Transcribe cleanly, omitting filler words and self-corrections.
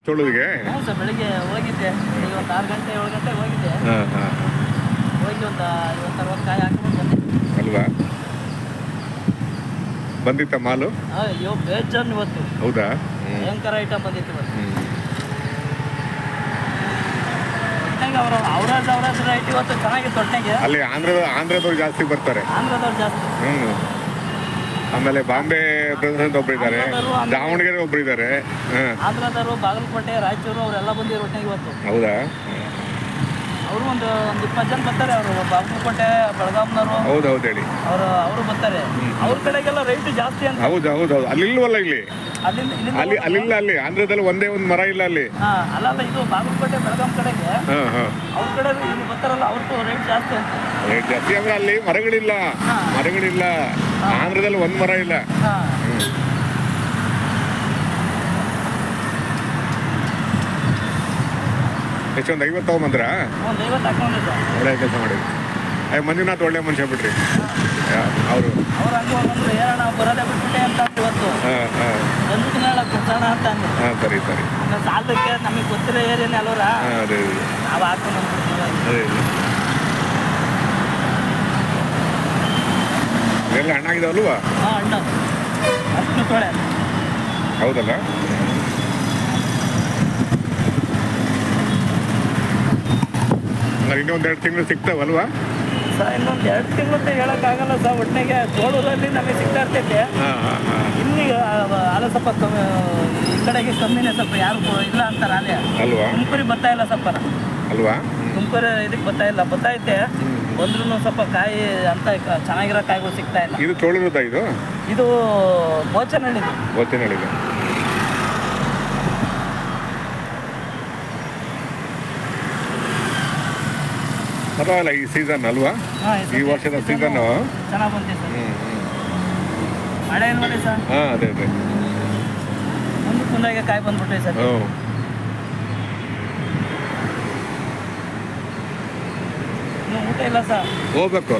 ತೊಳೆದಿಗೆ ಹ್ಞೂ ಸರ್, ಬೆಳಿಗ್ಗೆ ಹೋಗಿದ್ದೆ. ಇವತ್ತು 6 ಗಂಟೆ 7 ಗಂಟೆಗೆ ಹೋಗಿದ್ದೆ. ಹಾಂ ಹಾಂ ಹೋಗಿ ಒಂದು 50-60 ಕಾಯಿ ಹಾಕೊಂಡು ಬಂದೆ. ಅಲ್ವಾ, ಬಂದಿತ್ತ ಮಾಲು? ಅಯ್ಯೋ ಬೇಜಾನ್ ಇವತ್ತು. ಹೌದಾ? ಭಯಂಕರ ಐಟಮ್ ಬಂದಿತ್ತು ಇವತ್ತು. ಹ್ಞೂ ಅವ್ರದ್ದು ರೈಟ್ ಇವತ್ತು ಚೆನ್ನಾಗಿತ್ತು ಒಟ್ಟಿಗೆ. ಅಲ್ಲಿ ಆಂಧ್ರದವ್ರು ಜಾಸ್ತಿ ಬರ್ತಾರೆ. ಆಂಧ್ರದವ್ರು ಜಾಸ್ತಿ. ಹ್ಞೂ ಆಮೇಲೆ ಬಾಂಬೆ ಬ್ರದರ್ಸ್ ಅಂತ ಒಬ್ರು ಇದ್ದಾರೆ, ಆಂಧ್ರದವರು, ಆಮೇಲೆ ದಾವಣಗೆರೆ ಒಬ್ರು ಇದ್ದಾರೆ. ಹಾಂ ಆಂಧ್ರದವರು, ಬಾಗಲಕೋಟೆ, ರಾಯಚೂರು ಅವರೆಲ್ಲ ಬಂದಿರೋ ಒಟ್ಟಿಗೆ ಇವತ್ತು. ಹೌದಾ? ಅವರು ಒಂದು 20 ಜನ ಬರ್ತಾರೆ. ಅವರು ಬಾಗಲಕೋಟೆ, ಬೆಳಗಾಂನವರು ಹೌದು ಹೌದು ಹೇಳಿ. ಅವರು ಬರ್ತಾರೆ. ಅವ್ರ ಕಡೆಗೆಲ್ಲ ರೈಟ್ ಜಾಸ್ತಿ ಅಂತ. ಹೌದು ಹೌದು ಹೌದು. ಅಲ್ಲಿಲ್ವಲ್ಲ ಇಲ್ಲಿ, ಅಲ್ಲಿಂದ ಅಲ್ಲಿಲ್ಲ. ಅಲ್ಲಿ ಆಂಧ್ರದಲ್ಲಿ ಒಂದೇ ಒಂದು ಮರ ಇಲ್ಲ ಅಲ್ಲಿ. ಅಲ್ಲ ಇದು ಬಾಗಲಕೋಟೆ, ಬೆಳಗಾಂ ಕಡೆಗೆ ಹಾಂ ಹಾಂ ಅವ್ರ ಕಡೆ ಇಲ್ಲಿ ಬರ್ತಾರಲ್ಲ, ಅವ್ರದ್ದು ರೇಟ್ ಜಾಸ್ತಿ ಅಂತ. ರೇಟ್ ಜಾಸ್ತಿ ಅಂದ್ರೆ ಅಲ್ಲಿ ಮರಗಳಿಲ್ಲ. ಮರಗಳಿಲ್ಲ. ಆಂಧ್ರದಲ್ಲಿ ಒಂದು ಮರ ಇಲ್ಲ. ಎಷ್ಟೊಂದು 50 ತಗೊಂಬಂದ್ರ? ಒಂದು 50 ಹಾಕೊಂಡ್ರೆ ಸರ್. ಒಳ್ಳೆ ಕೆಲಸ ಮಾಡಿದ್ರಿ. ಮಂಜುನಾಥ್ ಒಳ್ಳೆ ಮನುಷ್ಯ ಬಿಡ್ರಿ ಅವರು. ಅವ್ರು ಹಂಗೆ ಬಂದ್ರು, ಏನೋ ಬರೋದೇ ಬಿಟ್ಬಿಟ್ಟೆ ಅಂತ ಇವತ್ತು. ಹಾಂ ಹಾಂ ಬಂದ್ಬಿಟ್ಟು ಹೇಳಕ್ ಕೊಡ್ಸೋಣ ಅಂತ ಅಂದ್ರು. ಹಾಂ ಸರಿ ಸರಿ. ಸಾಲದಕ್ಕೆ ನಮಗೆ ಗೊತ್ತಿರೋ ಏರಿಯಾನೇ ಅಲ್ವರ, ಹಾಂ ಅದೇ ನಾವು ಹಾಕೊಂಡು ಬಂದ್ಬಿಡ್ತೀವಿ. ಅದೇ ಎಲ್ಲ ಹಣ್ಣಾಗಿದಾವಲ್ವಾ? ಹಾಂ, ಹಣ್ಣು ಅಷ್ಟು ತೊಳೆ. ಹೌದಲ್ಲ? ಇನ್ನೊಂದು 2 ತಿಂಗಳು ಸಿಗ್ತಾವಲ್ವಾ? ಸರ್ ಇನ್ನೊಂದು 2 ತಿಂಗಳು ಅಂತ ಹೇಳೋಕ್ಕಾಗಲ್ಲ ಸರ್. ಒಟ್ಟಿಗೆ ತೋಳೂರಲ್ಲಿ ನಮಗೆ ಸಿಗ್ತಾ ಇರ್ತೈತೆ. ಹಾಂ ಹಾಂ ಹಾಂ ಇನ್ನೀಗ ಅಲ್ಲ ಸ್ವಲ್ಪ ಈ ಕಡೆಗೆ ಕಮ್ಮಿನೇ, ಸ್ವಲ್ಪ ಯಾರು ಇಲ್ಲ ಅಂತಾರೆ. ಅಲ್ಲೇ ಅಲ್ವಾ? ತುಮಕೂರಿಗೆ ಬರ್ತಾ ಇಲ್ಲ ಸ್ವಲ್ಪ. ಅಲ್ವಾ? ತುಮಕೂರು ಇದಕ್ಕೆ ಬರ್ತಾ ಇಲ್ಲ, ಬರ್ತೈತೆ ಬಂದ್ರೂ ಸ್ವಲ್ಪ ಕಾಯಿ ಅಂತ ಚೆನ್ನಾಗಿರೋ ಕಾಯಿಗಳು ಸಿಗ್ತಾ ಇಲ್ಲ. ಇದು ತೋಳಿರೋದಾ? ಇದು ಬೋಚನಹಳ್ಳಿದು. ಗೊತ್ತೇನಳಿದೆ. ಪರವಾಗಿಲ್ಲ, ಈ ಸೀಸನ್ ಅಲ್ವಾ? ಹಾಂ, ಈ ವರ್ಷದ ಸೀಸನ್ನು ಚೆನ್ನಾಗಿ ಬಂದಿದೆ ಸರ್. ಹ್ಞೂ ಮಳೆ ನೋಡಿ ಸರ್. ಹಾಂ ಅದೇ ಅದೇ. ಮುಂದಾಗೆ ಕಾಯಿ ಬಂದ್ಬಿಟ್ರಿ ಸರ್. ಹ್ಞೂ ಇನ್ನೂ ಊಟ ಇಲ್ಲ ಸರ್. ಹೋಗ್ಬೇಕು.